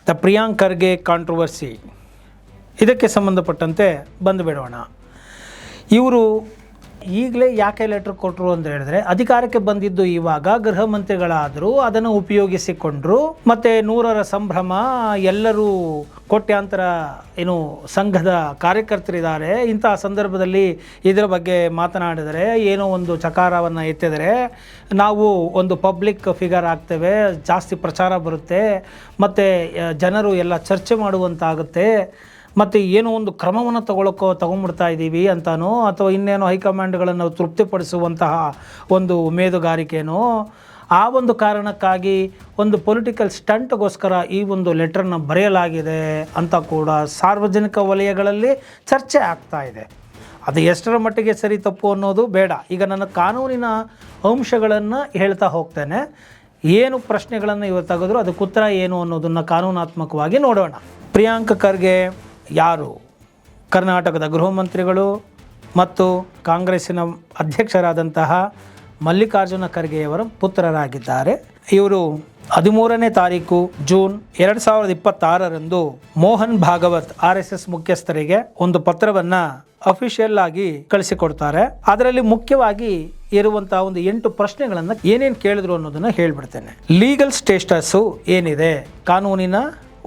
The Priyank Kharge controversy, ಇದಕ್ಕೆ ಸಂಬಂಧಪಟ್ಟಂತೆ ಬಂದುಬಿಡೋಣ. ಇವರು ಈಗಲೇ ಯಾಕೆ ಲೆಟ್ರ್ ಕೊಟ್ಟರು ಅಂತ ಹೇಳಿದ್ರೆ, ಅಧಿಕಾರಕ್ಕೆ ಬಂದಿದ್ದು ಇವಾಗ ಗೃಹ ಮಂತ್ರಿಗಳಾದರೂ ಅದನ್ನು ಉಪಯೋಗಿಸಿಕೊಂಡ್ರು, ಮತ್ತು 100ರ ಸಂಭ್ರಮ, ಎಲ್ಲರೂ ಕೋಟ್ಯಾಂತರ ಸಂಘದ ಕಾರ್ಯಕರ್ತರಿದ್ದಾರೆ. ಇಂತಹ ಸಂದರ್ಭದಲ್ಲಿ ಇದರ ಬಗ್ಗೆ ಮಾತನಾಡಿದರೆ, ಏನೋ ಒಂದು ಚಕಾರವನ್ನು ಎತ್ತಿದರೆ ನಾವು ಒಂದು ಪಬ್ಲಿಕ್ ಫಿಗರ್ ಆಗ್ತೇವೆ, ಜಾಸ್ತಿ ಪ್ರಚಾರ ಬರುತ್ತೆ, ಮತ್ತು ಜನರು ಎಲ್ಲ ಚರ್ಚೆ ಮಾಡುವಂತಾಗುತ್ತೆ, ಮತ್ತು ಏನೋ ಒಂದು ಕ್ರಮವನ್ನು ತಗೊಂಡ್ಬಿಡ್ತಾ ಇದ್ದೀವಿ ಅಂತಾನೋ, ಅಥವಾ ಇನ್ನೇನೋ ಹೈಕಮಾಂಡ್ಗಳನ್ನು ತೃಪ್ತಿಪಡಿಸುವಂತಹ ಒಂದು ಮೇದುಗಾರಿಕೆನೋ, ಆ ಒಂದು ಕಾರಣಕ್ಕಾಗಿ ಒಂದು ಪೊಲಿಟಿಕಲ್ ಸ್ಟಂಟ್ಗೋಸ್ಕರ ಈ ಒಂದು ಲೆಟ್ರನ್ನು ಬರೆಯಲಾಗಿದೆ ಅಂತ ಕೂಡ ಸಾರ್ವಜನಿಕ ವಲಯಗಳಲ್ಲಿ ಚರ್ಚೆ ಆಗ್ತಾ ಇದೆ. ಅದು ಎಷ್ಟರ ಮಟ್ಟಿಗೆ ಸರಿ ತಪ್ಪು ಅನ್ನೋದು ಬೇಡ. ಈಗ ನನ್ನ ಕಾನೂನಿನ ಅಂಶಗಳನ್ನು ಹೇಳ್ತಾ ಹೋಗ್ತೇನೆ. ಏನು ಪ್ರಶ್ನೆಗಳನ್ನು ಇವರು ತೆಗೆದ್ರು ಅದಕ್ಕೆ ಉತ್ತರ ಏನು ಅನ್ನೋದನ್ನು ಕಾನೂನಾತ್ಮಕವಾಗಿ ನೋಡೋಣ. ಪ್ರಿಯಾಂಕ್ ಖರ್ಗೆ ಯಾರು? ಕರ್ನಾಟಕದ ಗೃಹ ಮಂತ್ರಿಗಳು ಮತ್ತು ಕಾಂಗ್ರೆಸ್ಸಿನ ಅಧ್ಯಕ್ಷರಾದಂತಹ ಮಲ್ಲಿಕಾರ್ಜುನ ಖರ್ಗೆಯವರ ಪುತ್ರರಾಗಿದ್ದಾರೆ. ಇವರು 13ನೇ ತಾರೀಕು ಜೂನ್ 2026ರಂದು ಮೋಹನ್ ಭಾಗವತ್ RSS ಮುಖ್ಯಸ್ಥರಿಗೆ ಒಂದು ಪತ್ರವನ್ನು ಅಫಿಷಿಯಲ್ ಆಗಿ ಕಳಿಸಿಕೊಡ್ತಾರೆ. ಅದರಲ್ಲಿ ಮುಖ್ಯವಾಗಿ ಇರುವಂತಹ ಒಂದು 8 ಪ್ರಶ್ನೆಗಳನ್ನು ಏನೇನು ಕೇಳಿದ್ರು ಅನ್ನೋದನ್ನು ಹೇಳ್ಬಿಡ್ತೇನೆ. ಲೀಗಲ್ ಸ್ಟೇಟಸ್ಸು ಏನಿದೆ, ಕಾನೂನಿನ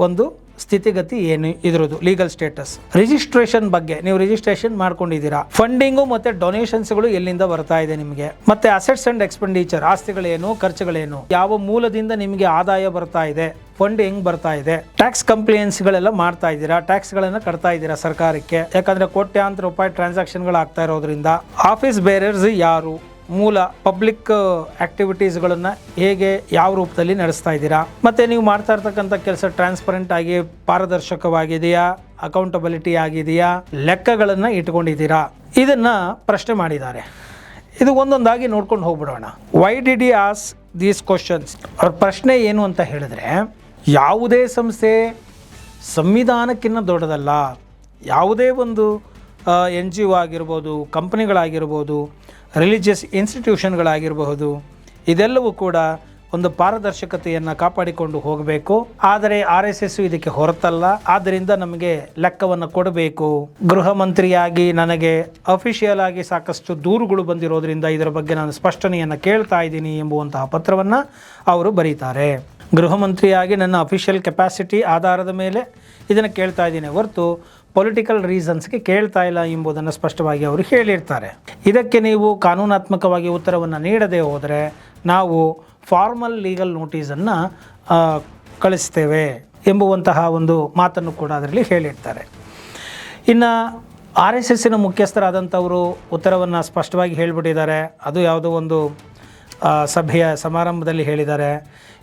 ಒಂದು ಸ್ಥಿತಿಗತಿ ಏನು ಇದ್ರದ್ದು, ಲೀಗಲ್ ಸ್ಟೇಟಸ್, ರಿಜಿಸ್ಟ್ರೇಷನ್ ಬಗ್ಗೆ, ನೀವು ರಿಜಿಸ್ಟ್ರೇಷನ್ ಮಾಡ್ಕೊಂಡಿದ್ದೀರಾ, ಫಂಡಿಂಗು ಮತ್ತು ಡೊನೇಷನ್ಸ್ಗಳು ಎಲ್ಲಿಂದ ಬರ್ತಾ ಇದೆ ನಿಮಗೆ, ಮತ್ತೆ ಅಸೆಟ್ಸ್ ಅಂಡ್ ಎಕ್ಸ್ಪೆಂಡಿಚರ್, ಆಸ್ತಿಗಳೇನು, ಖರ್ಚುಗಳೇನು, ಯಾವ ಮೂಲದಿಂದ ನಿಮಗೆ ಆದಾಯ ಬರ್ತಾ ಇದೆ, ಫಂಡ್ ಹೆಂಗ್ ಬರ್ತಾ ಇದೆ, ಟ್ಯಾಕ್ಸ್ ಕಂಪ್ಲೇನ್ಸ್ಗಳೆಲ್ಲ ಮಾಡ್ತಾ ಇದ್ದೀರಾ, ಟ್ಯಾಕ್ಸ್ಗಳನ್ನು ಕಟ್ತಾ ಇದ್ದೀರಾ ಸರ್ಕಾರಕ್ಕೆ, ಯಾಕಂದ್ರೆ ಕೋಟ್ಯಾಂತರ ರೂಪಾಯಿ ಟ್ರಾನ್ಸಾಕ್ಷನ್ಗಳು ಆಗ್ತಾ ಇರೋದ್ರಿಂದ. ಆಫೀಸ್ ಬೇರರ್ಸ್ ಯಾರು, ಮೂಲ ಪಬ್ಲಿಕ್ ಆಕ್ಟಿವಿಟೀಸ್ಗಳನ್ನು ಹೇಗೆ ಯಾವ ರೂಪದಲ್ಲಿ ನಡೆಸ್ತಾ ಇದ್ದೀರಾ, ಮತ್ತು ನೀವು ಮಾಡ್ತಾ ಇರ್ತಕ್ಕಂಥ ಕೆಲಸ ಟ್ರಾನ್ಸ್ಪರೆಂಟ್ ಆಗಿ ಪಾರದರ್ಶಕವಾಗಿದೆಯಾ, ಅಕೌಂಟಬಿಲಿಟಿ ಆಗಿದೆಯಾ, ಲೆಕ್ಕಗಳನ್ನು ಇಟ್ಕೊಂಡಿದ್ದೀರಾ, ಇದನ್ನು ಪ್ರಶ್ನೆ ಮಾಡಿದ್ದಾರೆ. ಇದು ಒಂದೊಂದಾಗಿ ನೋಡ್ಕೊಂಡು ಹೋಗ್ಬಿಡೋಣ. Why did you ask these questions? ಅವ್ರ ಪ್ರಶ್ನೆ ಏನು ಅಂತ ಹೇಳಿದ್ರೆ, ಯಾವುದೇ ಸಂಸ್ಥೆ ಸಂವಿಧಾನಕ್ಕಿಂತ ದೊಡ್ಡದಲ್ಲ. ಯಾವುದೇ ಒಂದು NGO ಆಗಿರ್ಬೋದು, ಕಂಪ್ನಿಗಳಾಗಿರ್ಬೋದು, ರಿಲಿಜಿಯಸ್ ಇನ್ಸ್ಟಿಟ್ಯೂಷನ್ಗಳಾಗಿರಬಹುದು, ಇದೆಲ್ಲವೂ ಕೂಡ ಒಂದು ಪಾರದರ್ಶಕತೆಯನ್ನು ಕಾಪಾಡಿಕೊಂಡು ಹೋಗಬೇಕು. ಆದರೆ RSS ಇದಕ್ಕೆ ಹೊರತಲ್ಲ. ಆದ್ದರಿಂದ ನಮಗೆ ಲೆಕ್ಕವನ್ನು ಕೊಡಬೇಕು. ಗೃಹ ಮಂತ್ರಿಯಾಗಿ ನನಗೆ ಅಫಿಷಿಯಲ್ ಆಗಿ ಸಾಕಷ್ಟು ದೂರುಗಳು ಬಂದಿರೋದ್ರಿಂದ ಇದರ ಬಗ್ಗೆ ನಾನು ಸ್ಪಷ್ಟನೆಯನ್ನು ಕೇಳ್ತಾ ಇದ್ದೀನಿ ಎಂಬುವಂತಹ ಪತ್ರವನ್ನು ಅವರು ಬರೀತಾರೆ. ಗೃಹ ಮಂತ್ರಿಯಾಗಿ ನನ್ನ ಅಫಿಷಿಯಲ್ ಕೆಪಾಸಿಟಿ ಆಧಾರದ ಮೇಲೆ ಇದನ್ನು ಕೇಳ್ತಾ ಇದ್ದೀನಿ ಹೊರತು ಪೊಲಿಟಿಕಲ್ ರೀಸನ್ಸ್ಗೆ ಕೇಳ್ತಾ ಇಲ್ಲ ಎಂಬುದನ್ನು ಸ್ಪಷ್ಟವಾಗಿ ಅವರು ಹೇಳಿರ್ತಾರೆ. ಇದಕ್ಕೆ ನೀವು ಕಾನೂನಾತ್ಮಕವಾಗಿ ಉತ್ತರವನ್ನು ನೀಡದೇ ಹೋದರೆ ನಾವು ಫಾರ್ಮಲ್ ಲೀಗಲ್ ನೋಟಿಸನ್ನು ಕಳಿಸ್ತೇವೆ ಎಂಬುವಂತಹ ಒಂದು ಮಾತನ್ನು ಕೂಡ ಅದರಲ್ಲಿ ಹೇಳಿರ್ತಾರೆ. ಇನ್ನು RSSನ ಮುಖ್ಯಸ್ಥರಾದಂಥವರು ಉತ್ತರವನ್ನು ಸ್ಪಷ್ಟವಾಗಿ ಹೇಳಿಬಿಟ್ಟಿದ್ದಾರೆ. ಅದು ಯಾವುದೋ ಒಂದು ಸಭೆಯ ಸಮಾರಂಭದಲ್ಲಿ ಹೇಳಿದ್ದಾರೆ.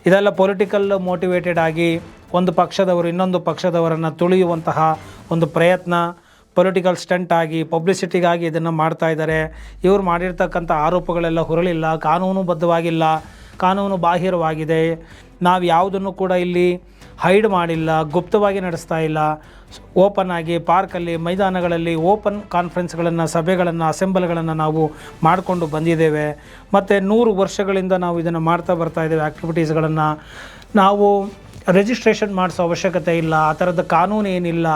ಇದೆಲ್ಲ ಪೊಲಿಟಿಕಲ್ ಮೋಟಿವೇಟೆಡ್ ಆಗಿ ಒಂದು ಪಕ್ಷದವರು ಇನ್ನೊಂದು ಪಕ್ಷದವರನ್ನು ತುಳಿಯುವಂತಹ ಒಂದು ಪ್ರಯತ್ನ, ಪೊಲಿಟಿಕಲ್ ಸ್ಟಂಟ್ ಆಗಿ ಪಬ್ಲಿಸಿಟಿಗಾಗಿ ಇದನ್ನು ಮಾಡ್ತಾ ಇದ್ದಾರೆ. ಇವರು ಮಾಡಿರ್ತಕ್ಕಂಥ ಆರೋಪಗಳೆಲ್ಲ ಹೊರಳಿಲ್ಲ, ಕಾನೂನುಬದ್ಧವಾಗಿಲ್ಲ, ಕಾನೂನು ಬಾಹಿರವಾಗಿದೆ. ನಾವು ಯಾವುದನ್ನು ಕೂಡ ಇಲ್ಲಿ ಹೈಡ್ ಮಾಡಿಲ್ಲ, ಗುಪ್ತವಾಗಿ ನಡೆಸ್ತಾ ಇಲ್ಲ. ಓಪನ್ ಆಗಿ ಪಾರ್ಕಲ್ಲಿ, ಮೈದಾನಗಳಲ್ಲಿ ಓಪನ್ ಕಾನ್ಫರೆನ್ಸ್ಗಳನ್ನು, ಸಭೆಗಳನ್ನು, ಅಸೆಂಬಲ್ಗಳನ್ನು ನಾವು ಮಾಡಿಕೊಂಡು ಬಂದಿದ್ದೇವೆ. ಮತ್ತು 100 ವರ್ಷಗಳಿಂದ ನಾವು ಇದನ್ನು ಮಾಡ್ತಾ ಬರ್ತಾ ಇದ್ದೇವೆ. ಆ್ಯಕ್ಟಿವಿಟೀಸ್ಗಳನ್ನು ನಾವು ರಿಜಿಸ್ಟ್ರೇಷನ್ ಮಾಡಿಸೋ ಅವಶ್ಯಕತೆ ಇಲ್ಲ. ಆ ಥರದ ಕಾನೂನು ಏನಿಲ್ಲ.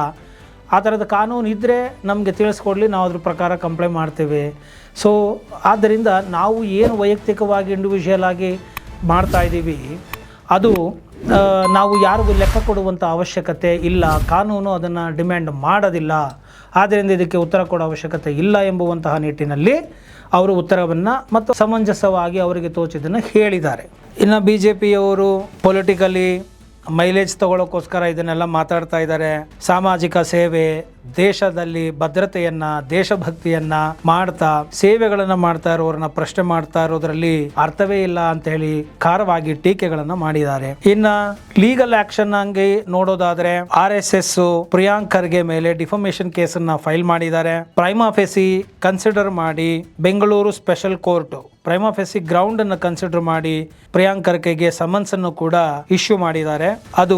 ಆ ಥರದ ಕಾನೂನು ಇದ್ದರೆ ನಮಗೆ ತಿಳಿಸ್ಕೊಡ್ಲಿ, ನಾವು ಅದ್ರ ಪ್ರಕಾರ ಕಂಪ್ಲೇಂಟ್ ಮಾಡ್ತೇವೆ. ಸೊ ಆದ್ದರಿಂದ ನಾವು ಏನು ವೈಯಕ್ತಿಕವಾಗಿ ಇಂಡಿವಿಜುವಲ್ ಆಗಿ ಮಾಡ್ತಾ ಇದ್ದೀವಿ ಅದು ನಾವು ಯಾರಿಗೂ ಲೆಕ್ಕ ಕೊಡುವಂಥ ಅವಶ್ಯಕತೆ ಇಲ್ಲ. ಕಾನೂನು ಅದನ್ನು ಡಿಮ್ಯಾಂಡ್ ಮಾಡೋದಿಲ್ಲ. ಆದ್ದರಿಂದ ಇದಕ್ಕೆ ಉತ್ತರ ಕೊಡೋ ಅವಶ್ಯಕತೆ ಇಲ್ಲ ಎಂಬುವಂತಹ ನಿಟ್ಟಿನಲ್ಲಿ ಅವರು ಉತ್ತರವನ್ನು ಮತ್ತು ಸಮಂಜಸವಾಗಿ ಅವರಿಗೆ ತೋಚಿದ್ದನ್ನು ಹೇಳಿದ್ದಾರೆ. ಇನ್ನು BJPಯವರು ಪೊಲಿಟಿಕಲಿ ಮೈಲೇಜ್ ತಗೊಳ್ಳೋಕ್ಕೋಸ್ಕರ ಇದನ್ನೆಲ್ಲ ಮಾತಾಡ್ತಾ ಇದ್ದಾರೆ. ಸಾಮಾಜಿಕ ಸೇವೆ, ದೇಶದಲ್ಲಿ ಭದ್ರತೆಯನ್ನು, ದೇಶಭಕ್ತಿಯನ್ನು ಮಾಡ್ತಾ ಸೇವೆಗಳನ್ನು ಮಾಡ್ತಾ ಇರೋರನ್ನ ಪ್ರಶ್ನೆ ಮಾಡ್ತಾ ಇರೋದ್ರಲ್ಲಿ ಅರ್ಥವೇ ಇಲ್ಲ ಅಂತ ಹೇಳಿ ಖಾರವಾಗಿ ಟೀಕೆಗಳನ್ನು ಮಾಡಿದ್ದಾರೆ. ಇನ್ನು ಲೀಗಲ್ ಆಕ್ಷನ್ ಹಂಗೆ ನೋಡೋದಾದ್ರೆ RSS ಪ್ರಿಯಾಂಕ್ ಖರ್ಗೆ ಮೇಲೆ ಡಿಫಮೇಷನ್ ಕೇಸನ್ನು ಫೈಲ್ ಮಾಡಿದ್ದಾರೆ. ಪ್ರೈಮಾ ಫೇಸಿ ಕನ್ಸಿಡರ್ ಮಾಡಿ Bengaluru special court Prima ಫೇಸಿ ground ಅನ್ನು ಕನ್ಸಿಡರ್ ಮಾಡಿ ಪ್ರಿಯಾಂಕ್ ಖರ್ಗೆಗೆ ಸಮನ್ಸ್ ಅನ್ನು ಕೂಡ ಇಶ್ಯೂ ಮಾಡಿದ್ದಾರೆ. ಅದು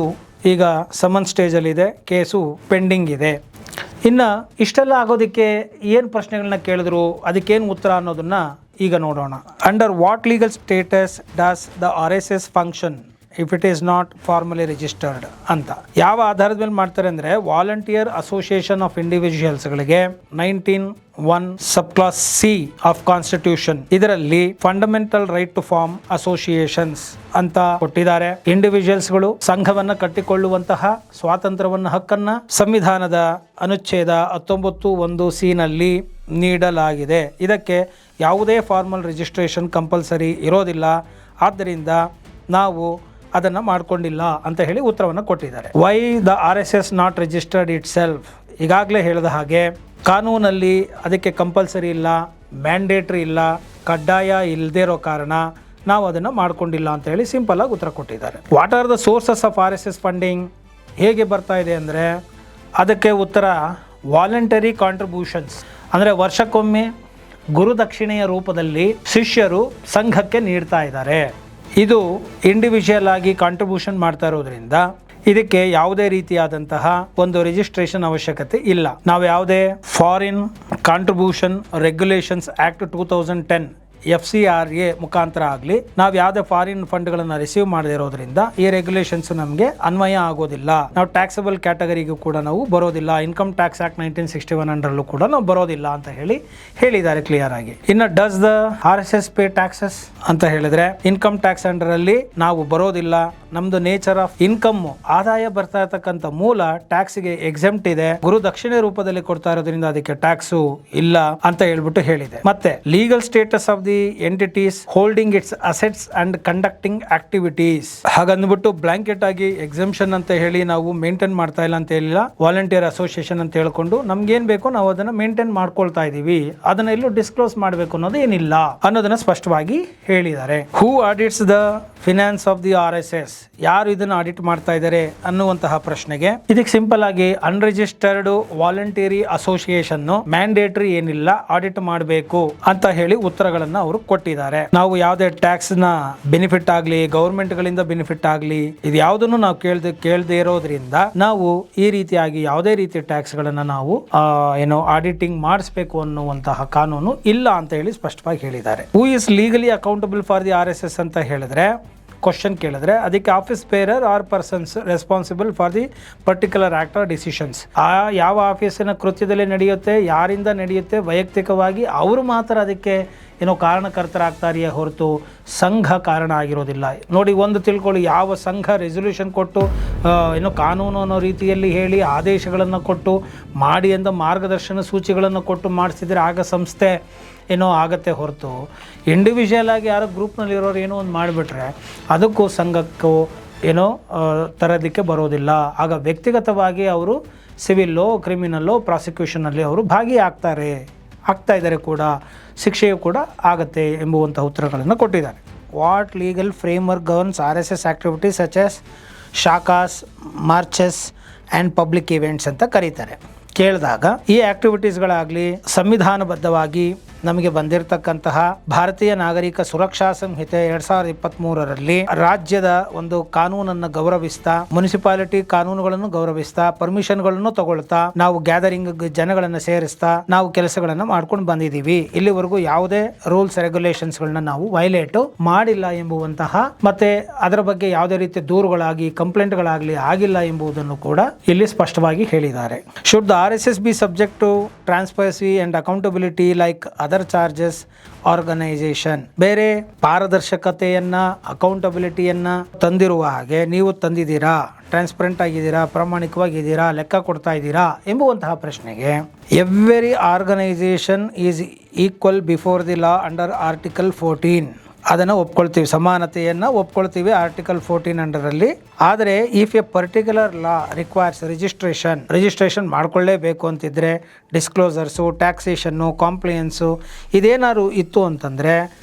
ಈಗ ಸಮನ್ ಸ್ಟೇಜಲ್ಲಿದೆ, ಕೇಸು ಪೆಂಡಿಂಗ್ ಇದೆ. ಇನ್ನು ಇಷ್ಟೆಲ್ಲ ಆಗೋದಕ್ಕೆ ಏನು ಪ್ರಶ್ನೆಗಳನ್ನ ಕೇಳಿದ್ರು, ಅದಕ್ಕೇನು ಉತ್ತರ ಅನ್ನೋದನ್ನ ಈಗ ನೋಡೋಣ. Under what legal status does the RSS function? If it is not formally registered ಅಂತ. ಯಾವ ಆಧಾರದ ಮೇಲೆ ಮಾಡ್ತಾರೆ ಅಂದರೆ ವಾಲಂಟಿಯರ್ ಅಸೋಸಿಯೇಷನ್ ಆಫ್ ಇಂಡಿವಿಜುವಲ್ಸ್ಗಳಿಗೆ 19(1) sub clause C of constitution ಇದರಲ್ಲಿ fundamental right to form associations ಅಂತ ಕೊಟ್ಟಿದ್ದಾರೆ. ಇಂಡಿವಿಜುವಲ್ಸ್ಗಳು ಸಂಘವನ್ನ ಕಟ್ಟಿಕೊಳ್ಳುವಂತಹ ಸ್ವಾತಂತ್ರ್ಯವನ್ನ ಹಕ್ಕನ್ನ ಸಂವಿಧಾನದ ಅನುಚ್ಛೇದ 19(1)(c) ನಲ್ಲಿ ನೀಡಲಾಗಿದೆ. ಇದಕ್ಕೆ ಯಾವುದೇ ಫಾರ್ಮಲ್ ರಿಜಿಸ್ಟ್ರೇಷನ್ ಕಂಪಲ್ಸರಿ ಇರೋದಿಲ್ಲ. ಆದ್ದರಿಂದ ನಾವು ಅದನ್ನು ಮಾಡಿಕೊಂಡಿಲ್ಲ ಅಂತ ಹೇಳಿ ಉತ್ತರವನ್ನು ಕೊಟ್ಟಿದ್ದಾರೆ. Why the RSS not registered it self? ಈಗಾಗಲೇ ಹೇಳಿದ ಹಾಗೆ ಕಾನೂನಲ್ಲಿ ಅದಕ್ಕೆ ಕಂಪಲ್ಸರಿ ಇಲ್ಲ, ಮ್ಯಾಂಡೇಟ್ರಿ ಇಲ್ಲ, ಕಡ್ಡಾಯ ಇಲ್ಲದೇ ಇರೋ ಕಾರಣ ನಾವು ಅದನ್ನು ಮಾಡಿಕೊಂಡಿಲ್ಲ ಅಂತ ಹೇಳಿ ಸಿಂಪಲ್ ಆಗಿ ಉತ್ತರ ಕೊಟ್ಟಿದ್ದಾರೆ. What are the sources of RSS funding? ಹೇಗೆ ಬರ್ತಾ ಇದೆ ಅಂದರೆ ಅದಕ್ಕೆ ಉತ್ತರ ವಾಲಂಟರಿ ಕಾಂಟ್ರಿಬ್ಯೂಷನ್ಸ್, ಅಂದರೆ ವರ್ಷಕ್ಕೊಮ್ಮೆ ಗುರುದಕ್ಷಿಣೆಯ ರೂಪದಲ್ಲಿ ಶಿಷ್ಯರು ಸಂಘಕ್ಕೆ ನೀಡ್ತಾ ಇದ್ದಾರೆ. ಇದು ಇಂಡಿವಿಜುವಲ್ ಆಗಿ ಕಾಂಟ್ರಿಬ್ಯೂಷನ್ ಮಾಡ್ತಾ ಇರೋದ್ರಿಂದ ಇದಕ್ಕೆ ಯಾವುದೇ ರೀತಿಯಾದಂತಹ ಒಂದು ರಿಜಿಸ್ಟ್ರೇಷನ್ ಅವಶ್ಯಕತೆ ಇಲ್ಲ. ನಾವು ಯಾವುದೇ foreign contribution regulations act 2010 FCRA ಮುಖಾಂತರ ಆಗಲಿ ನಾವು ಯಾವುದೇ ಫಾರಿನ್ ಫಂಡ್ಗಳನ್ನು ರಿಸೀವ್ ಮಾಡದೇ ಇರೋದ್ರಿಂದ ಈ ರೆಗ್ಯುಲೇಷನ್ಸ್ ನಮಗೆ ಅನ್ವಯ ಆಗೋದಿಲ್ಲ. ನಾವು ಟ್ಯಾಕ್ಸಬಲ್ ಕ್ಯಾಟಗರಿಗೂ ಕೂಡ ನಾವು ಬರೋದಿಲ್ಲ. ಇನ್ಕಮ್ ಟ್ಯಾಕ್ಸ್ ಆಕ್ಟ್ 1961 ಅಂಡರಲ್ಲೂ ಕೂಡ ನಾವು ಬರೋದಿಲ್ಲ ಅಂತ ಹೇಳಿದ್ದಾರೆ ಕ್ಲಿಯರ್ ಆಗಿ. ಇನ್ನು does the RSS pay taxes ಅಂತ ಹೇಳಿದ್ರೆ ಇನ್ಕಮ್ ಟ್ಯಾಕ್ಸ್ ಅಂಡರ್ ಅಲ್ಲಿ ನಾವು ಬರೋದಿಲ್ಲ. ನಮ್ದು ನೇಚರ್ ಆಫ್ ಇನ್ಕಮ್ ಆದಾಯ ಬರ್ತಾ ಇರತಕ್ಕಂಥ ಮೂಲ ಟ್ಯಾಕ್ಸ್ಗೆ ಎಕ್ಸೆಂಪ್ಟ್ ಇದೆ. ಗುರು ದಕ್ಷಿಣೆ ರೂಪದಲ್ಲಿ ಕೊಡ್ತಾ ಇರೋದ್ರಿಂದ ಅದಕ್ಕೆ ಟ್ಯಾಕ್ಸ್ ಇಲ್ಲ ಅಂತ ಹೇಳ್ಬಿಟ್ಟು ಹೇಳಿದೆ. ಮತ್ತೆ legal status of the entities holding its assets and conducting activities ಹಾಗಂದ್ಬಿಟ್ಟು ಬ್ಲಾಂಕೆಟ್ ಆಗಿ ಎಕ್ಸೆಂಪ್ಷನ್ ಅಂತ ಹೇಳಿ ನಾವು ಮೇಂಟೈನ್ ಮಾಡ್ತಾ ಇಲ್ಲ ಅಂತ ಹೇಳಿಲ್ಲ. ವಾಲಂಟಿಯರ್ ಅಸೋಸಿಯೇಷನ್ ಅಂತ ಹೇಳ್ಕೊಂಡು ನಮ್ಗೇನ್ ಬೇಕೋ ನಾವು ಅದನ್ನ ಮೇಂಟೈನ್ ಮಾಡ್ಕೊಳ್ತಾ ಇದೀವಿ, ಅದನ್ನ ಎಲ್ಲೂ ಡಿಸ್ಕ್ಲೋಸ್ ಮಾಡಬೇಕು ಅನ್ನೋದು ಏನಿಲ್ಲ ಅನ್ನೋದನ್ನ ಸ್ಪಷ್ಟವಾಗಿ ಹೇಳಿದ್ದಾರೆ. Who audits the finance of the RSS? ಯಾರು ಇದನ್ನ ಆಡಿಟ್ ಮಾಡ್ತಾ ಇದ್ದಾರೆ ಅನ್ನುವಂತಹ ಪ್ರಶ್ನೆಗೆ ಇದಕ್ಕೆ ಸಿಂಪಲ್ ಆಗಿ ಅನ್ರಿಜಿಸ್ಟರ್ಡ್ ವಾಲಂಟಿಯರಿ ಅಸೋಸಿಯೇಷನ್ ಮ್ಯಾಂಡೇಟರಿ ಏನಿಲ್ಲ, ಆಡಿಟ್ ಮಾಡಬೇಕು ಅಂತ ಹೇಳಿ ಉತ್ತರಗಳನ್ನ ಅವರು ಕೊಟ್ಟಿದ್ದಾರೆ. ನಾವು ಯಾವುದೇ ಟ್ಯಾಕ್ಸ್ ನ ಬೆನಿಫಿಟ್ ಆಗ್ಲಿ ಗವರ್ಮೆಂಟ್ ಗಳಿಂದ ಬೆನಿಫಿಟ್ ಆಗ್ಲಿ ಇದು ಯಾವುದನ್ನು ನಾವು ಕೇಳದೆ ಇರೋದ್ರಿಂದ ನಾವು ಈ ರೀತಿಯಾಗಿ ಯಾವುದೇ ರೀತಿಯ ಟ್ಯಾಕ್ಸ್ ಗಳನ್ನ ನಾವು ಆಡಿಟಿಂಗ್ ಮಾಡಿಸಬೇಕು ಅನ್ನುವಂತಹ ಕಾನೂನು ಇಲ್ಲ ಅಂತ ಹೇಳಿ ಸ್ಪಷ್ಟವಾಗಿ ಹೇಳಿದ್ದಾರೆ. Who is legally accountable for the RSS ಅಂತ ಹೇಳಿದ್ರೆ ಕ್ವಶನ್ ಕೇಳಿದ್ರೆ ಅದಕ್ಕೆ office bearer are persons responsible for the particular act or decisions. ಯಾವ ಆಫೀಸಿನ ಕೃತ್ಯದಲ್ಲಿ ನಡೆಯುತ್ತೆ, ಯಾರಿಂದ ನಡೆಯುತ್ತೆ, ವೈಯಕ್ತಿಕವಾಗಿ ಅವರು ಮಾತ್ರ ಅದಕ್ಕೆ ಕಾರಣಕರ್ತರಾಗ್ತಾರೆಯೇ ಹೊರತು ಸಂಘ ಕಾರಣ ಆಗಿರೋದಿಲ್ಲ. ನೋಡಿ, ಒಂದು ತಿಳ್ಕೊಳ್ಳಿ, ಯಾವ ಸಂಘ ರೆಸೊಲ್ಯೂಷನ್ ಕೊಟ್ಟು ಕಾನೂನು ಅನ್ನೋ ರೀತಿಯಲ್ಲಿ ಹೇಳಿ ಆದೇಶಗಳನ್ನು ಕೊಟ್ಟು ಮಾಡಿ ಎಂದ ಮಾರ್ಗದರ್ಶನ ಸೂಚಿಗಳನ್ನು ಕೊಟ್ಟು ಮಾಡಿಸಿದ್ರೆ ಆಗ ಸಂಸ್ಥೆ ಆಗತ್ತೆ ಹೊರತು ಇಂಡಿವಿಜುವಲ್ ಆಗಿ ಯಾರೋ ಗ್ರೂಪ್ನಲ್ಲಿ ಇರೋರು ಏನೋ ಒಂದು ಮಾಡಿಬಿಟ್ರೆ ಅದಕ್ಕೂ ಸಂಘಕ್ಕೂ ತರೋದಕ್ಕೆ ಬರೋದಿಲ್ಲ. ಆಗ ವ್ಯಕ್ತಿಗತವಾಗಿ ಅವರು ಸಿವಿಲ್ಲೋ ಕ್ರಿಮಿನಲ್ಲೋ ಪ್ರಾಸಿಕ್ಯೂಷನಲ್ಲಿ ಅವರು ಆಗ್ತಾ ಇದ್ದಾರೆ ಕೂಡ, ಶಿಕ್ಷೆಯೂ ಕೂಡ ಆಗತ್ತೆ ಎಂಬುವಂಥ ಉತ್ತರಗಳನ್ನು ಕೊಟ್ಟಿದ್ದಾರೆ. What legal framework governs RSS activities such as shakhas, marches and public events ಅಂತ ಕರೀತಾರೆ. ಕೇಳಿದಾಗ ಈ ಆಕ್ಟಿವಿಟೀಸ್ಗಳಾಗಲಿ ಸಂವಿಧಾನಬದ್ಧವಾಗಿ ನಮಗೆ ಬಂದಿರತಕ್ಕಂತಹ ಭಾರತೀಯ ನಾಗರಿಕ ಸುರಕ್ಷಾ ಸಂಹಿತೆ 2023ರಲ್ಲಿ ರಾಜ್ಯದ ಒಂದು ಕಾನೂನನ್ನು ಗೌರವಿಸ್ತಾ, ಮುನ್ಸಿಪಾಲಿಟಿ ಕಾನೂನುಗಳನ್ನು ಗೌರವಿಸ್ತಾ, ಪರ್ಮಿಷನ್ಗಳನ್ನು ತಗೊಳ್ತಾ, ನಾವು ಗ್ಯಾದರಿಂಗ್ ಜನಗಳನ್ನು ಸೇರಿಸ್ತಾ ನಾವು ಕೆಲಸಗಳನ್ನು ಮಾಡ್ಕೊಂಡು ಬಂದಿದ್ದೀವಿ. ಇಲ್ಲಿವರೆಗೂ ಯಾವುದೇ ರೂಲ್ಸ್ ರೆಗ್ಯುಲೇಷನ್ಸ್ಗಳನ್ನ ನಾವು ವೈಲೇಟ್ ಮಾಡಿಲ್ಲ ಎಂಬುವಂತಹ, ಮತ್ತೆ ಅದರ ಬಗ್ಗೆ ಯಾವುದೇ ರೀತಿಯ ದೂರುಗಳಾಗಿ ಕಂಪ್ಲೇಂಟ್ಗಳಾಗಲಿ ಆಗಿಲ್ಲ ಎಂಬುದನ್ನು ಕೂಡ ಇಲ್ಲಿ ಸ್ಪಷ್ಟವಾಗಿ ಹೇಳಿದ್ದಾರೆ. Should the RSS be subject to transparency and accountability like other charges organisation? ಬೇರೆ ಪಾರದರ್ಶಕತೆಯನ್ನ ಅಕೌಂಟಬಿಲಿಟಿಯನ್ನ ತಂದಿರುವ ಹಾಗೆ ನೀವು ತಂದಿದ್ದೀರಾ, ಟ್ರಾನ್ಸ್ಪರೆಂಟ್ ಆಗಿದ್ದೀರಾ, ಪ್ರಾಮಾಣಿಕವಾಗಿದ್ದೀರಾ, ಲೆಕ್ಕ ಕೊಡ್ತಾ ಇದ್ದೀರಾ ಎಂಬುವಂತಹ ಪ್ರಶ್ನೆಗೆ every organisation is equal before the law under article 14 ಅದನ್ನು ಒಪ್ಕೊಳ್ತೀವಿ, ಸಮಾನತೆಯನ್ನು ಒಪ್ಕೊಳ್ತೀವಿ ಆರ್ಟಿಕಲ್ 14 ಅಂಡರಲ್ಲಿ. ಆದರೆ if a particular law requires registration ಮಾಡ್ಕೊಳ್ಳೇಬೇಕು ಅಂತಿದ್ರೆ ಡಿಸ್ಕ್ಲೋಸರ್ಸು, ಟ್ಯಾಕ್ಸೇಷನ್ನು, ಕಾಂಪ್ಲಿಯನ್ಸು ಇದೇನಾದ್ರು ಇತ್ತು ಅಂತಂದರೆ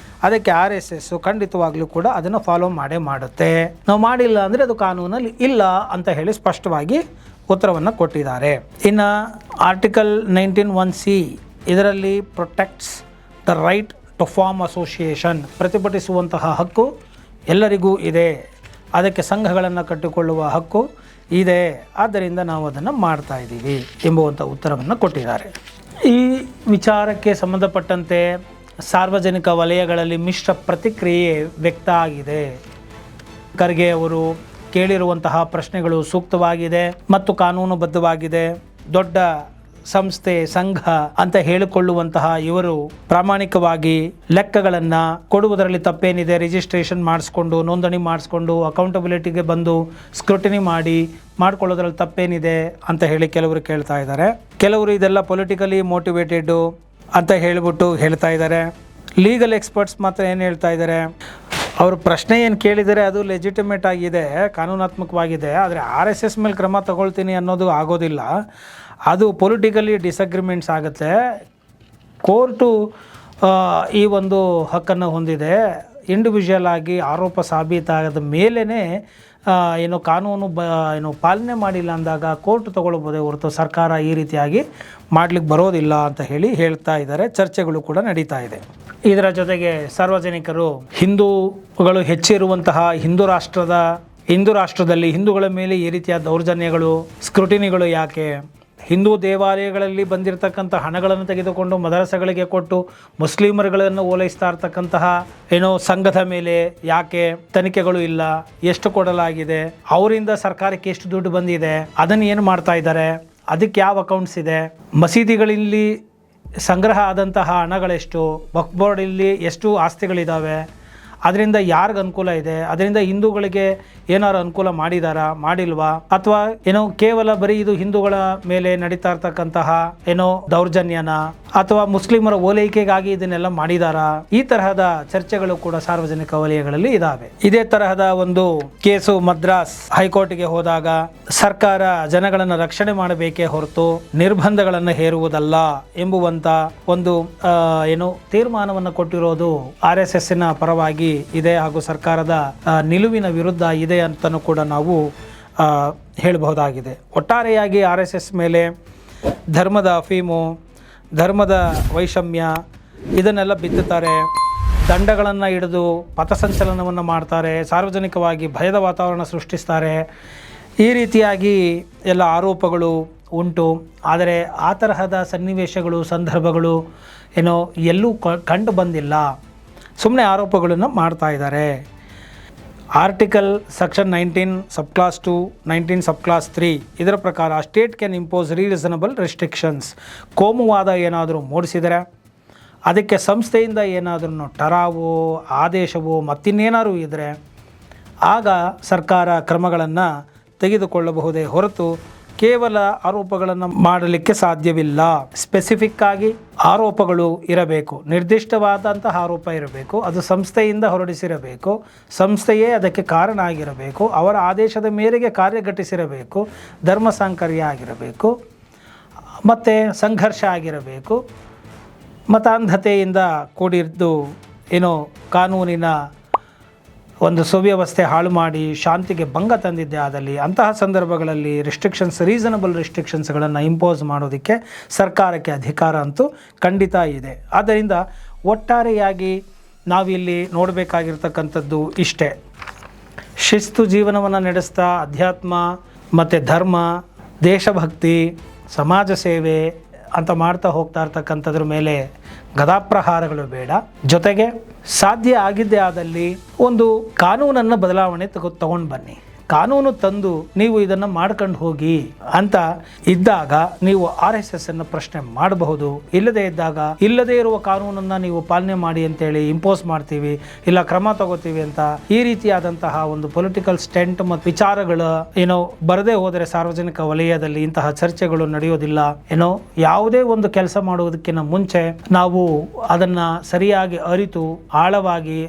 ಅದಕ್ಕೆ RSS ಖಂಡಿತವಾಗ್ಲೂ ಕೂಡ ಅದನ್ನು ಫಾಲೋ ಮಾಡುತ್ತೆ. ನಾವು ಮಾಡಿಲ್ಲ ಅಂದರೆ ಅದು ಕಾನೂನಲ್ಲಿ ಇಲ್ಲ ಅಂತ ಹೇಳಿ ಸ್ಪಷ್ಟವಾಗಿ ಉತ್ತರವನ್ನು ಕೊಟ್ಟಿದ್ದಾರೆ. ಇನ್ನು ಆರ್ಟಿಕಲ್ 19(1)(c) ಇದರಲ್ಲಿ protects the right to form association, ಪ್ರತಿಭಟಿಸುವಂತಹ ಹಕ್ಕು ಎಲ್ಲರಿಗೂ ಇದೆ, ಅದಕ್ಕೆ ಸಂಘಗಳನ್ನು ಕಟ್ಟಿಕೊಳ್ಳುವ ಹಕ್ಕು ಇದೆ, ಆದ್ದರಿಂದ ನಾವು ಅದನ್ನು ಮಾಡ್ತಾ ಇದ್ದೀವಿ ಎಂಬುವಂಥ ಉತ್ತರವನ್ನು ಕೊಟ್ಟಿದ್ದಾರೆ. ಈ ವಿಚಾರಕ್ಕೆ ಸಂಬಂಧಪಟ್ಟಂತೆ ಸಾರ್ವಜನಿಕ ವಲಯಗಳಲ್ಲಿ ಮಿಶ್ರ ಪ್ರತಿಕ್ರಿಯೆ ವ್ಯಕ್ತ ಆಗಿದೆ. ಖರ್ಗೆ ಅವರು ಕೇಳಿರುವಂತಹ ಪ್ರಶ್ನೆಗಳು ಸೂಕ್ತವಾಗಿದೆ ಮತ್ತು ಕಾನೂನುಬದ್ಧವಾಗಿದೆ. ದೊಡ್ಡ ಸಂಸ್ಥೆ ಸಂಘ ಅಂತ ಹೇಳಿಕೊಳ್ಳುವಂತಹ ಇವರು ಪ್ರಾಮಾಣಿಕವಾಗಿ ಲೆಕ್ಕಗಳನ್ನು ಕೊಡುವುದರಲ್ಲಿ ತಪ್ಪೇನಿದೆ, ರಿಜಿಸ್ಟ್ರೇಷನ್ ಮಾಡಿಸ್ಕೊಂಡು ನೋಂದಣಿ ಮಾಡಿಸ್ಕೊಂಡು ಅಕೌಂಟಬಿಲಿಟಿಗೆ ಬಂದು ಸ್ಕ್ರೂಟಿನಿ ಮಾಡ್ಕೊಳ್ಳೋದ್ರಲ್ಲಿ ತಪ್ಪೇನಿದೆ ಅಂತ ಹೇಳಿ ಕೆಲವರು ಕೇಳ್ತಾ ಇದ್ದಾರೆ. ಕೆಲವರು ಇದೆಲ್ಲ ಪೊಲಿಟಿಕಲಿ ಮೋಟಿವೇಟೆಡ್ ಅಂತ ಹೇಳಿಬಿಟ್ಟು ಹೇಳ್ತಾ ಇದ್ದಾರೆ. ಲೀಗಲ್ ಎಕ್ಸ್ಪರ್ಟ್ಸ್ ಮಾತ್ರ ಏನು ಹೇಳ್ತಾ ಇದ್ದಾರೆ, ಅವರು ಪ್ರಶ್ನೆ ಏನು ಕೇಳಿದರೆ ಅದು ಲೆಜಿಟಿಮೇಟ್ ಆಗಿದೆ, ಕಾನೂನಾತ್ಮಕವಾಗಿದೆ. ಆದರೆ RSS ಮೇಲೆ ಕ್ರಮ ತಗೊಳ್ತೀನಿ ಅನ್ನೋದು ಆಗೋದಿಲ್ಲ. ಅದು ಪೊಲಿಟಿಕಲಿ ಡಿಸಗ್ರಿಮೆಂಟ್ಸ್ ಆಗುತ್ತೆ. ಕೋರ್ಟು ಈ ಒಂದು ಹಕ್ಕನ್ನು ಹೊಂದಿದೆ. ಇಂಡಿವಿಜುವಲ್ ಆಗಿ ಆರೋಪ ಸಾಬೀತಾದ ಮೇಲೇ ಕಾನೂನು ಪಾಲನೆ ಮಾಡಿಲ್ಲ ಅಂದಾಗ ಕೋರ್ಟ್ ತಗೊಳ್ಬೋದೇ ಹೊರತು ಸರ್ಕಾರ ಈ ರೀತಿಯಾಗಿ ಮಾಡಲಿಕ್ಕೆ ಬರೋದಿಲ್ಲ ಅಂತ ಹೇಳ್ತಾ ಇದ್ದಾರೆ. ಚರ್ಚೆಗಳು ಕೂಡ ನಡೀತಾ ಇದೆ. ಇದರ ಜೊತೆಗೆ ಸಾರ್ವಜನಿಕರು ಹಿಂದೂಗಳು ಹೆಚ್ಚಿರುವಂತಹ ಹಿಂದೂ ರಾಷ್ಟ್ರದಲ್ಲಿ ಹಿಂದೂಗಳ ಮೇಲೆ ಈ ರೀತಿಯ ದೌರ್ಜನ್ಯಗಳು, ಸ್ಕ್ರೂಟಿನಿಗಳು ಯಾಕೆ? ಹಿಂದೂ ದೇವಾಲಯಗಳಲ್ಲಿ ಬಂದಿರತಕ್ಕಂಥ ಹಣಗಳನ್ನು ತೆಗೆದುಕೊಂಡು ಮದರಸಗಳಿಗೆ ಕೊಟ್ಟು ಮುಸ್ಲಿಮರುಗಳನ್ನು ಓಲೈಸ್ತಾ ಇರ್ತಕ್ಕಂತಹ ಸಂಘದ ಮೇಲೆ ಯಾಕೆ ತನಿಖೆಗಳು ಇಲ್ಲ? ಎಷ್ಟು ಕೊಡಲಾಗಿದೆ? ಅವರಿಂದ ಸರ್ಕಾರಕ್ಕೆ ಎಷ್ಟು ದುಡ್ಡು ಬಂದಿದೆ? ಅದನ್ನು ಏನು ಮಾಡ್ತಾ ಇದ್ದಾರೆ? ಅದಕ್ಕೆ ಯಾವ ಅಕೌಂಟ್ಸ್ ಇದೆ? ಮಸೀದಿಗಳಲ್ಲಿ ಸಂಗ್ರಹ ಆದಂತಹ ಹಣಗಳೆಷ್ಟು? ವಕ್ಫ್ ಬೋರ್ಡಲ್ಲಿ ಎಷ್ಟು ಆಸ್ತಿಗಳಿದ್ದಾವೆ? ಅದರಿಂದ ಯಾರಿಗೆ ಅನುಕೂಲ ಇದೆ? ಅದರಿಂದ ಹಿಂದೂಗಳಿಗೆ ಏನಾರು ಅನುಕೂಲ ಮಾಡಿಲ್ವಾ? ಅಥವಾ ಕೇವಲ ಬರೀ ಇದು ಹಿಂದೂಗಳ ಮೇಲೆ ನಡೀತಾ ಇರ್ತಕ್ಕಂತಹ ದೌರ್ಜನ್ಯನ, ಅಥವಾ ಮುಸ್ಲಿಮರ ಓಲೈಕೆಗಾಗಿ ಇದನ್ನೆಲ್ಲ ಮಾಡಿದಾರಾ? ಈ ತರಹದ ಚರ್ಚೆಗಳು ಕೂಡ ಸಾರ್ವಜನಿಕ ವಲಯಗಳಲ್ಲಿ ಇದಾವೆ. ಇದೇ ತರಹದ ಒಂದು ಕೇಸು ಮದ್ರಾಸ್ ಹೈಕೋರ್ಟ್ಗೆ ಹೋದಾಗ ಸರ್ಕಾರ ಜನಗಳನ್ನು ರಕ್ಷಣೆ ಮಾಡಬೇಕೇ ಹೊರತು ನಿರ್ಬಂಧಗಳನ್ನು ಹೇರುವುದಲ್ಲ ಎಂಬುವಂತ ಒಂದು ತೀರ್ಮಾನವನ್ನು ಕೊಟ್ಟಿರೋದು RSSನ ಪರವಾಗಿ ಇದೆ ಹಾಗೂ ಸರ್ಕಾರದ ನಿಲುವಿನ ವಿರುದ್ಧ ಇದೆ ಅಂತಲೂ ಕೂಡ ನಾವು ಹೇಳಬಹುದಾಗಿದೆ. ಒಟ್ಟಾರೆಯಾಗಿ RSS ಮೇಲೆ ಧರ್ಮದ ಅಫೀಮು, ಧರ್ಮದ ವೈಷಮ್ಯ ಇದನ್ನೆಲ್ಲ ಬಿತ್ತುತ್ತಾರೆ. ದಂಡಗಳನ್ನು ಹಿಡಿದು ಪಥಸಂಚಲನವನ್ನು ಮಾಡ್ತಾರೆ. ಸಾರ್ವಜನಿಕವಾಗಿ ಭಯದ ವಾತಾವರಣ ಸೃಷ್ಟಿಸ್ತಾರೆ. ಈ ರೀತಿಯಾಗಿ ಎಲ್ಲ ಆರೋಪಗಳು ಉಂಟು. ಆದರೆ ಆ ತರಹದ ಸನ್ನಿವೇಶಗಳು, ಸಂದರ್ಭಗಳು ಎಲ್ಲೂ ಕಂಡು ಬಂದಿಲ್ಲ. ಸುಮ್ಮನೆ ಆರೋಪಗಳನ್ನು ಮಾಡ್ತಾ ಇದ್ದಾರೆ. Article section 19 sub clause 2, 19 sub clause 3 ಇದರ ಪ್ರಕಾರ state can impose reasonable restrictions. ಕೋಮುವಾದ ಏನಾದರೂ ಮೂಡಿಸಿದರೆ, ಅದಕ್ಕೆ ಸಂಸ್ಥೆಯಿಂದ ಏನಾದರೂ ಠರಾವೋ ಆದೇಶವೋ ಮತ್ತಿನ್ನೇನಾದರೂ ಇದ್ದರೆ ಆಗ ಸರ್ಕಾರ ಕ್ರಮಗಳನ್ನು ತೆಗೆದುಕೊಳ್ಳಬಹುದೇ ಹೊರತು ಕೇವಲ ಆರೋಪಗಳನ್ನು ಮಾಡಲಿಕ್ಕೆ ಸಾಧ್ಯವಿಲ್ಲ. ಸ್ಪೆಸಿಫಿಕ್ ಆಗಿ ಆರೋಪಗಳು ಇರಬೇಕು, ನಿರ್ದಿಷ್ಟವಾದಂತಹ ಆರೋಪ ಇರಬೇಕು, ಅದು ಸಂಸ್ಥೆಯಿಂದ ಹೊರಡಿಸಿರಬೇಕು, ಸಂಸ್ಥೆಯೇ ಅದಕ್ಕೆ ಕಾರಣ ಆಗಿರಬೇಕು, ಅವರ ಆದೇಶದ ಮೇರೆಗೆ ಕಾರ್ಯಗತಿಸಿರಬೇಕು, ಧರ್ಮ ಸಾಂಕರ್ಯ ಆಗಿರಬೇಕು, ಮತ್ತು ಸಂಘರ್ಷ ಆಗಿರಬೇಕು, ಮತಾಂಧತೆಯಿಂದ ಕೂಡಿದ್ದು ಕಾನೂನಿನ ಒಂದು ಸುವ್ಯವಸ್ಥೆ ಹಾಳು ಮಾಡಿ ಶಾಂತಿಗೆ ಭಂಗ ತಂದಿದ್ದೆ ಆದಲ್ಲಿ ಅಂತಹ ಸಂದರ್ಭಗಳಲ್ಲಿ ರೀಸನಬಲ್ ರೆಸ್ಟ್ರಿಕ್ಷನ್ಸ್ಗಳನ್ನು ಇಂಪೋಸ್ ಮಾಡೋದಕ್ಕೆ ಸರ್ಕಾರಕ್ಕೆ ಅಧಿಕಾರ ಅಂತೂ ಖಂಡಿತ ಇದೆ. ಆದ್ದರಿಂದ ಒಟ್ಟಾರೆಯಾಗಿ ನಾವಿಲ್ಲಿ ನೋಡಬೇಕಾಗಿರ್ತಕ್ಕಂಥದ್ದು ಇಷ್ಟೇ. ಶಿಸ್ತು ಜೀವನವನ್ನು ನಡೆಸ್ತಾ ಅಧ್ಯಾತ್ಮ ಮತ್ತು ಧರ್ಮ, ದೇಶಭಕ್ತಿ, ಸಮಾಜ ಸೇವೆ ಅಂತ ಮಾಡ್ತಾ ಹೋಗ್ತಾ ಇರ್ತಕ್ಕಂಥದ್ರ ಮೇಲೆ ಗದಾಪ್ರಹಾರಗಳು ಬೇಡ. ಜೊತೆಗೆ ಸಾಧ್ಯ ಆಗಿದ್ದೇ ಆದಲ್ಲಿ ಒಂದು ಕಾನೂನನ್ನು ಬದಲಾವಣೆ ತಗೊಂಡು ಬನ್ನಿ. ಕಾನೂನು ತಂದು ನೀವು ಇದನ್ನು ಮಾಡ್ಕೊಂಡು ಹೋಗಿ ಅಂತ ಇದ್ದಾಗ ನೀವು RSSನ್ನು ಪ್ರಶ್ನೆ ಮಾಡಬಹುದು. ಇಲ್ಲದೇ ಇದ್ದಾಗ ಇಲ್ಲದೇ ಇರುವ ಕಾನೂನನ್ನು ನೀವು ಪಾಲನೆ ಮಾಡಿ ಅಂತೇಳಿ ಇಂಪೋಸ್ ಮಾಡ್ತೀವಿ, ಇಲ್ಲ ಕ್ರಮ ತಗೋತೀವಿ ಅಂತ ಈ ರೀತಿಯಾದಂತಹ ಒಂದು ಪೊಲಿಟಿಕಲ್ ಸ್ಟೆಂಟ್ ಮತ್ತು ವಿಚಾರಗಳು ಬರದೇ ಹೋದರೆ ಸಾರ್ವಜನಿಕ ವಲಯದಲ್ಲಿ ಇಂತಹ ಚರ್ಚೆಗಳು ನಡೆಯೋದಿಲ್ಲ. ಯಾವುದೇ ಒಂದು ಕೆಲಸ ಮಾಡುವುದಕ್ಕಿಂತ ಮುಂಚೆ ನಾವು ಅದನ್ನು ಸರಿಯಾಗಿ ಅರಿತು ಆಳವಾಗಿ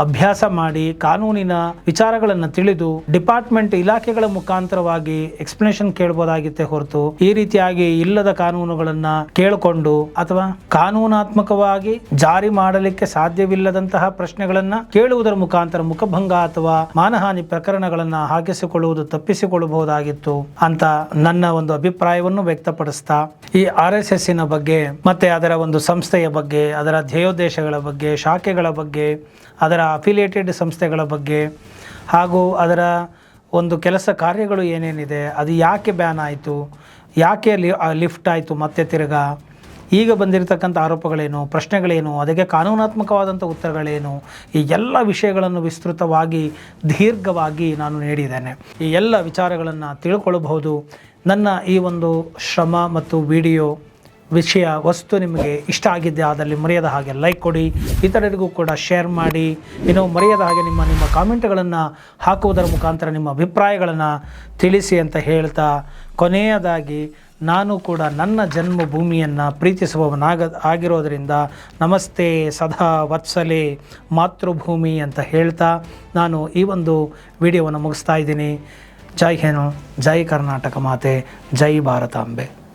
ಅಭ್ಯಾಸ ಮಾಡಿ ಕಾನೂನಿನ ವಿಚಾರಗಳನ್ನು ತಿಳಿದು ಡಿಪಾರ್ಟ್ಮೆಂಟ್ ಇಲಾಖೆಗಳ ಮುಖಾಂತರವಾಗಿ ಎಕ್ಸ್ಪ್ಲನೇಷನ್ ಕೇಳಬಹುದಾಗಿತ್ತೆ ಹೊರತು ಈ ರೀತಿಯಾಗಿ ಇಲ್ಲದ ಕಾನೂನುಗಳನ್ನು ಕೇಳಿಕೊಂಡು ಅಥವಾ ಕಾನೂನಾತ್ಮಕವಾಗಿ ಜಾರಿ ಮಾಡಲಿಕ್ಕೆ ಸಾಧ್ಯವಿಲ್ಲದಂತಹ ಪ್ರಶ್ನೆಗಳನ್ನು ಕೇಳುವುದರ ಮುಖಾಂತರ ಮುಖಭಂಗ ಅಥವಾ ಮಾನಹಾನಿ ಪ್ರಕರಣಗಳನ್ನು ಹಾಕಿಸಿಕೊಳ್ಳುವುದು ತಪ್ಪಿಸಿಕೊಳ್ಳಬಹುದಾಗಿತ್ತು ಅಂತ ನನ್ನ ಒಂದು ಅಭಿಪ್ರಾಯವನ್ನು ವ್ಯಕ್ತಪಡಿಸ್ತಾ ಈ RSSನ ಬಗ್ಗೆ ಮತ್ತೆ ಅದರ ಒಂದು ಸಂಸ್ಥೆಯ ಬಗ್ಗೆ, ಅದರ ಧ್ಯೇಯೋದ್ದೇಶಗಳ ಬಗ್ಗೆ, ಶಾಖೆಗಳ ಬಗ್ಗೆ, ಅದರ ಅಫಿಲಿಯೇಟೆಡ್ ಸಂಸ್ಥೆಗಳ ಬಗ್ಗೆ ಹಾಗೂ ಅದರ ಒಂದು ಕೆಲಸ ಕಾರ್ಯಗಳು ಏನೇನಿದೆ, ಅದು ಯಾಕೆ ಬ್ಯಾನ್ ಆಯಿತು, ಯಾಕೆ ಲಿಫ್ಟ್ ಆಯಿತು ಮತ್ತೆ ತಿರ್ಗಾ, ಈಗ ಬಂದಿರತಕ್ಕಂಥ ಆರೋಪಗಳೇನು, ಪ್ರಶ್ನೆಗಳೇನು, ಅದಕ್ಕೆ ಕಾನೂನಾತ್ಮಕವಾದಂಥ ಉತ್ತರಗಳೇನು, ಈ ಎಲ್ಲ ವಿಷಯಗಳನ್ನು ವಿಸ್ತೃತವಾಗಿ ದೀರ್ಘವಾಗಿ ನಾನು ನೀಡಿದ್ದೇನೆ. ಈ ಎಲ್ಲ ವಿಚಾರಗಳನ್ನು ತಿಳ್ಕೊಳ್ಬಹುದು. ನನ್ನ ಈ ಒಂದು ಶ್ರಮ ಮತ್ತು ವಿಡಿಯೋ ವಿಷಯ ವಸ್ತು ನಿಮಗೆ ಇಷ್ಟ ಆಗಿದ್ದೆ ಆದಲ್ಲಿ ಮರೆಯದ ಹಾಗೆ ಲೈಕ್ ಕೊಡಿ, ಇತರರಿಗೂ ಕೂಡ ಶೇರ್ ಮಾಡಿ. ಇನ್ನು ಮರೆಯದ ಹಾಗೆ ನಿಮ್ಮ ಕಾಮೆಂಟ್ಗಳನ್ನು ಹಾಕುವುದರ ಮುಖಾಂತರ ನಿಮ್ಮ ಅಭಿಪ್ರಾಯಗಳನ್ನು ತಿಳಿಸಿ ಅಂತ ಹೇಳ್ತಾ, ಕೊನೆಯದಾಗಿ ನಾನು ಕೂಡ ನನ್ನ ಜನ್ಮಭೂಮಿಯನ್ನು ಆಗಿರೋದರಿಂದ ನಮಸ್ತೆ ಸದಾ ವತ್ಸಲೆ ಮಾತೃಭೂಮಿ ಅಂತ ಹೇಳ್ತಾ ನಾನು ಈ ಒಂದು ವಿಡಿಯೋವನ್ನು ಮುಗಿಸ್ತಾ ಇದ್ದೀನಿ. ಜೈ ಹಿಂದ್, ಜೈ ಕರ್ನಾಟಕ ಮಾತೆ, ಜೈ ಭಾರತಾಂಬೆ.